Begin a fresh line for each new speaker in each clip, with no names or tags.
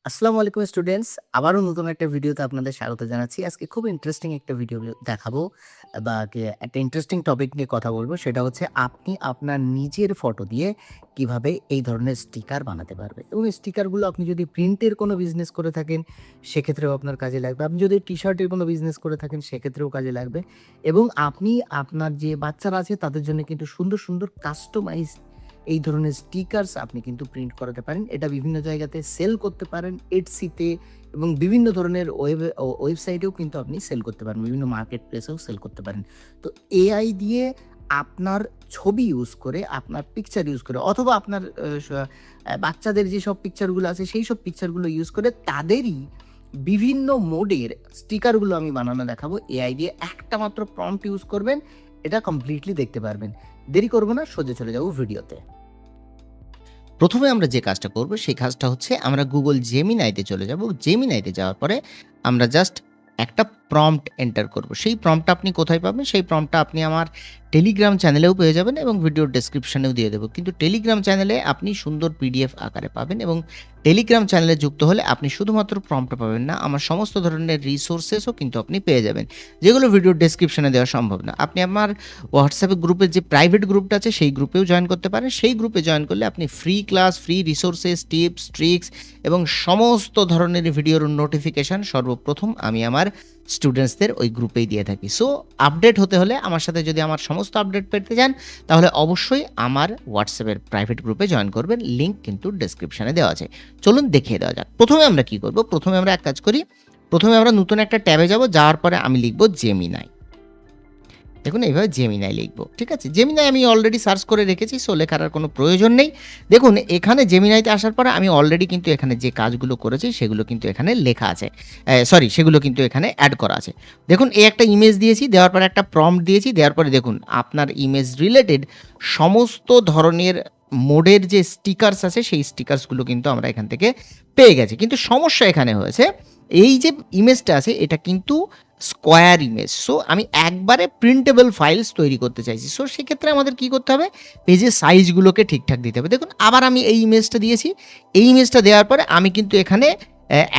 আসসালামু আলাইকুম স্টুডেন্টস। আবারও নতুন একটা ভিডিওতে আপনাদের স্বাগত জানাচ্ছি। আজকে খুব ইন্টারেস্টিং একটা ভিডিও দেখাবো বা একটা ইন্টারেস্টিং টপিক নিয়ে কথা বলবো। সেটা হচ্ছে আপনি আপনার নিজের ফটো দিয়ে কিভাবে এই ধরনের স্টিকার বানাতে পারবেন। এবং এই স্টিকারগুলো আপনি যদি প্রিন্টের কোনো বিজনেস করে থাকেন, সেক্ষেত্রেও আপনার কাজে লাগবে। আপনি যদি টি-শার্টের কোনো বিজনেস করে থাকেন, সেক্ষেত্রেও কাজে লাগবে। এবং আপনি আপনার যে বাচ্চারা আছে তাদের জন্য কিন্তু সুন্দর, সুন্দর কাস্টমাইজড এই ধরনের স্টিকার্স আপনি কিন্তু প্রিন্ট করাতে পারেন। এটা বিভিন্ন জায়গাতে সেল করতে পারেন। Etsy তে এবং বিভিন্ন ধরনের ওয়েবসাইটেও কিন্তু আপনি সেল করতে পারেন। বিভিন্ন মার্কেট প্লেসেও সেল করতে পারেন। তো এআই দিয়ে আপনার ছবি ইউজ করে, আপনার পিকচার ইউজ করে অথবা আপনার আ স বাচ্চাদের যেসব পিকচারগুলো আছে সেইসব পিকচারগুলো ইউজ করে তাদেরই বিভিন্ন মোডের স্টিকারগুলো আমি বানানো দেখাবো। এআই দিয়ে একটা মাত্র প্রম্পট ইউজ করবেন। এটা কমপ্লিটলি দেখতে পারবেন। দেরি করব না, সোজা চলে যাব ভিডিওতে।
প্রথমে আমরা যে কাজটা করব সেই কাজটা হচ্ছে আমরা Google Gemini তে চলে যাব। Gemini তে যাওয়ার পরে আমরা জাস্ট একটা প্রম্পট এন্টার করব। সেই প্রম্পটটা আপনি কোথায় পাবেন? সেই প্রম্পটটা আপনি আমার টেলিগ্রাম চ্যানেলেও পেয়ে যাবেন এবং ভিডিওর ডেসক্রিপশনেও দিয়ে দেব। কিন্তু টেলিগ্রাম চ্যানেলে আপনি সুন্দর পিডিএফ আকারে পাবেন এবং টেলিগ্রাম চ্যানেলে যুক্ত হলে আপনি শুধুমাত্র প্রম্পটটা পাবেন না, আমার সমস্ত ধরনের রিসোর্সেসও কিন্তু আপনি পেয়ে যাবেন। যেগুলো ভিডিওর ডেসক্রিপশনে দেওয়া সম্ভব না। আপনি আমার হোয়াটসঅ্যাপে গ্রুপের যে প্রাইভেট গ্রুপটা আছে সেই গ্রুপেও জয়েন করতে পারেন। সেই গ্রুপে জয়েন করলে আপনি free class, free resources, tips, tricks এবং সমস্ত ধরনের ভিডিওর নোটিফিকেশন সর্বপ্রথম আমি আমার স্টুডেন্টসদের ওই গ্রুপেই দিয়ে থাকি। সো আপডেট হতে হলে আমার সাথে যদি আমার সমস্ত আপডেট পেতে চান তাহলে অবশ্যই আমার হোয়াটসঅ্যাপের প্রাইভেট গ্রুপে জয়েন করবেন। লিঙ্ক কিন্তু ডেসক্রিপশনে দেওয়া আছে। চলুন দেখিয়ে দেওয়া যাক। প্রথমে আমরা কি করব? প্রথমে আমরা এক কাজ করি। প্রথমে আমরা নতুন একটা ট্যাবে যাব। যাওয়ার পরে আমি লিখব জেমিনাই। দেখুন এইভাবে জেমিনাই লিখব। ঠিক আছে? জেমিনাই আমি অলরেডি সার্চ করে রেখেছি, সো লেখার আর কোনো প্রয়োজন নেই। দেখুন এখানে জেমিনাইতে আসার পরে আমি অলরেডি কিন্তু এখানে যে কাজগুলো করেছি সেগুলো কিন্তু এখানে লেখা আছে। সেগুলো কিন্তু এখানে অ্যাড করা আছে। দেখুন এই একটা ইমেজ দিয়েছি, দেওয়ার পরে একটা প্রম্পট দিয়েছি, দেওয়ার পরে দেখুন আপনার ইমেজ রিলেটেড সমস্ত ধরনের মোডের যে স্টিকার্স আছে সেই স্টিকার্সগুলো কিন্তু আমরা এখান থেকে পেয়ে গেছি। কিন্তু সমস্যা এখানে হয়েছে, এই যে ইমেজটা আছে এটা কিন্তু স্কোয়ার ইমেজ। সো আমি একবারে প্রিন্টেবল ফাইলস তৈরি করতে চাইছি। সো সেক্ষেত্রে আমাদের কি করতে হবে? পেজের সাইজগুলোকে ঠিকঠাক দিতে হবে। দেখুন আবার আমি এই ইমেজটা দিয়েছি। এই ইমেজটা দেওয়ার পরে আমি কিন্তু এখানে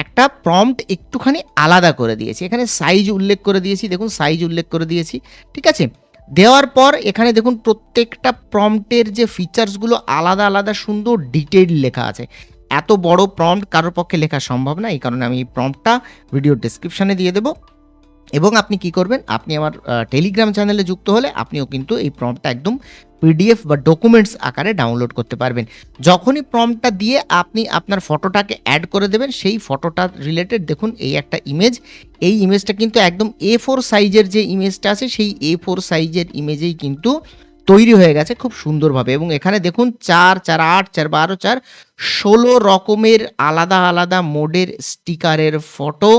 একটা প্রম্পট একটুখানি আলাদা করে দিয়েছি। এখানে সাইজ উল্লেখ করে দিয়েছি। দেখুন সাইজ উল্লেখ করে দিয়েছি। ঠিক আছে? দেওয়ার পর এখানে দেখুন প্রত্যেকটা প্রম্পটের যে ফিচার্সগুলো আলাদা আলাদা সুন্দর ডিটেইল লেখা আছে। এত বড় প্রম্পট কারোর পক্ষে লেখা সম্ভব না। এই কারণে আমি এই প্রম্পটটা ভিডিও ডেসক্রিপশনে দিয়ে দেবো। এবং আপনি কি করবেন? আপনি আমার টেলিগ্রাম চ্যানেলে যুক্ত হলে আপনিও কিন্তু এই প্রম্পটটা একদম পিডিএফ বা ডকুমেন্টস আকারে ডাউনলোড করতে পারবেন। যখনই প্রম্পটটা দিয়ে আপনি আপনার ফটোটাকে অ্যাড করে দেবেন, সেই ফটোটা রিলেটেড দেখুন এই একটা ইমেজ। এই ইমেজটা কিন্তু একদম A4 সাইজের যে ইমেজটা আছে সেই A4 সাইজের ইমেজেই কিন্তু তৈরি হয়ে গেছে খুব সুন্দরভাবে। এবং এখানে দেখুন 4, 4, 8, 4, 12, 4, 16 রকমের আলাদা আলাদা মোডের স্টিকারের ফটো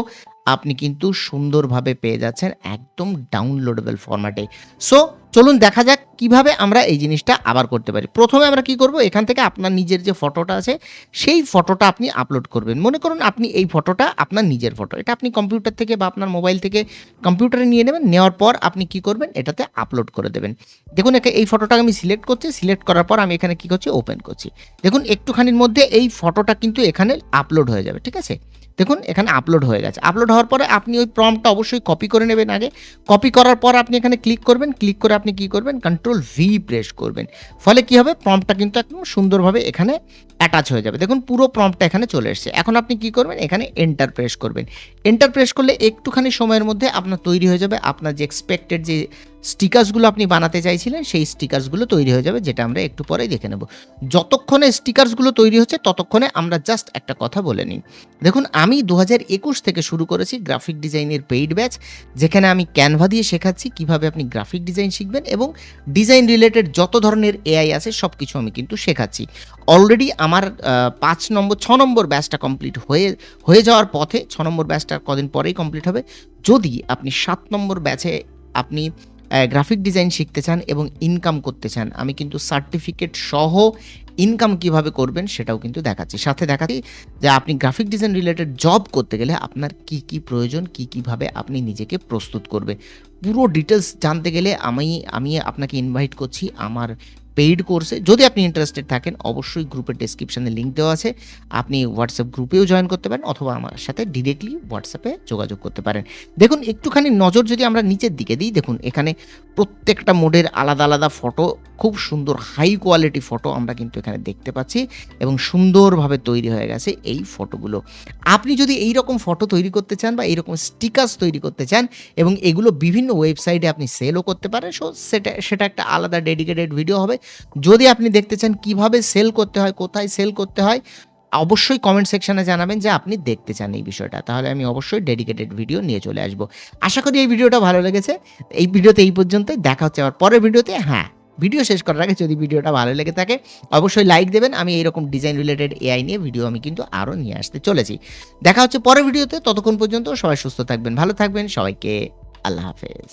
আপনি কিন্তু সুন্দরভাবে পেয়ে যাচ্ছেন একদম ডাউনলোডেবল ফরম্যাটে। সো চলুন দেখা যাক কিভাবে আমরা এই জিনিসটা আবার করতে পারি। প্রথমে আমরা কি করব? এখান থেকে আপনার নিজের যে ফটোটা আছে সেই ফটোটা আপনি আপলোড করবেন। মনে করুন আপনি এই ফটোটা আপনার নিজের ফটো। এটা আপনি কম্পিউটার থেকে বা আপনার মোবাইল থেকে কম্পিউটারে নিয়ে নেবেন। নেওয়ার পর আপনি কি করবেন? এটাতে আপলোড করে দেবেন। দেখুন এই ফটোটাকে আমি সিলেক্ট করছি। সিলেক্ট করার পর আমি এখানে কি করছি? ওপেন করছি। দেখুন একটুখানির মধ্যে এই ফটোটা কিন্তু এখানে আপলোড হয়ে যাবে। ঠিক আছে? দেখুন এখানে আপলোড হয়ে গেছে। আপলোড হওয়ার পরে আপনি ওই প্রম্পটটা অবশ্যই কপি করে নেবেন আগে। কপি করার পর আপনি এখানে ক্লিক করবেন। ক্লিক করে আপনি কি করবেন? কন্ট্রোল ভি প্রেস করবেন। ফলে কি হবে? প্রম্পটটা কিন্তু একদম সুন্দরভাবে এখানে অ্যাটাচ হয়ে যাবে। দেখুন পুরো প্রম্পটটা এখানে চলে এসেছে। এখন আপনি কি করবেন? এখানে এন্টার প্রেস করবেন। এন্টার প্রেস করলে একটুখানি সময়ের মধ্যে আপনার তৈরি হয়ে যাবে আপনার যে এক্সপেক্টেড যে স্টিকার্সগুলো আপনি বানাতে চাইছিলেন সেই স্টিকার্সগুলো তৈরি হয়ে যাবে, যেটা আমরা একটু পরেই দেখে নেব। যতক্ষণে স্টিকার্সগুলো তৈরি হচ্ছে ততক্ষণে আমরা জাস্ট একটা কথা বলে নিই। দেখুন আমি 2021 থেকে শুরু করেছি গ্রাফিক ডিজাইনের পেইড ব্যাচ, যেখানে আমি ক্যানভা দিয়ে শেখাচ্ছি কিভাবে আপনি গ্রাফিক ডিজাইন শিখবেন এবং ডিজাইন রিলেটেড যত ধরনের এআই আছে সব কিছু আমি কিন্তু শেখাচ্ছি। অলরেডি আমার 6 নম্বর ব্যাচটা কমপ্লিট হয়ে যাওয়ার পথে। 6 নম্বর ব্যাচটা কদিন পরেই কমপ্লিট হবে। যদি আপনি 7 নম্বর ব্যাচে আপনি গ্রাফিক ডিজাইন শিখতে চান এবং ইনকাম করতে চান, আমি কিন্তু সার্টিফিকেট সহ ইনকাম কিভাবে করবেন সেটাও কিন্তু দেখাচ্ছি। সাথে দেখাচ্ছি যে আপনি গ্রাফিক ডিজাইন রিলেটেড জব করতে গেলে আপনার কি কি প্রয়োজন, কিভাবে আপনি নিজেকে প্রস্তুত করবে, পুরো ডিটেলস জানতে গেলে আমি আপনাকে ইনভাইট করছি আমার পেইড কোর্সে। যদি আপনি ইন্টারেস্টেড থাকেন অবশ্যই গ্রুপের ডেসক্রিপশনে লিঙ্ক দেওয়া আছে। আপনি হোয়াটসঅ্যাপ গ্রুপেও জয়েন করতে পারেন অথবা আমার সাথে ডিরেক্টলি হোয়াটসঅ্যাপে যোগাযোগ করতে পারেন। দেখুন একটুখানি নজর যদি আমরা নিচের দিকে দিই, দেখুন এখানে প্রত্যেকটা মোডের আলাদা আলাদা ফটো, খুব সুন্দর হাই কোয়ালিটি ফটো আমরা কিন্তু এখানে দেখতে পাচ্ছি এবং সুন্দরভাবে তৈরি হয়ে গেছে এই ফটোগুলো। আপনি যদি এই রকম ফটো তৈরি করতে চান বা এইরকম স্টিকার্স তৈরি করতে চান এবং এগুলো বিভিন্ন ওয়েবসাইটে আপনি সেলও করতে পারেন, সো সেটা একটা আলাদা ডেডিকেটেড ভিডিও হবে। যদি আপনি দেখতে চান কিভাবে সেল করতে হয়, কোথায় সেল করতে হয়, অবশ্যই কমেন্ট সেকশনে জানাবেন যে আপনি দেখতে চান এই বিষয়টা। তাহলে আমি অবশ্যই ডেডিকেটেড ভিডিও নিয়ে চলে আসব। আশা করি এই ভিডিওটা ভালো লেগেছে। এই ভিডিওতে এই পর্যন্তই। দেখা হচ্ছে আবার পরের ভিডিওতে। হ্যাঁ, ভিডিও শেষ করার আগে যদি ভিডিওটা ভালো লেগে থাকে অবশ্যই লাইক দেবেন। আমি এইরকম ডিজাইন রিলেটেড এআই নিয়ে ভিডিও আমি কিন্তু আরও নিয়ে আসতে চলেছি। দেখা হচ্ছে পরের ভিডিওতে। ততক্ষণ পর্যন্ত সবাই সুস্থ থাকবেন, ভালো থাকবেন। সবাইকে আল্লাহ হাফেজ।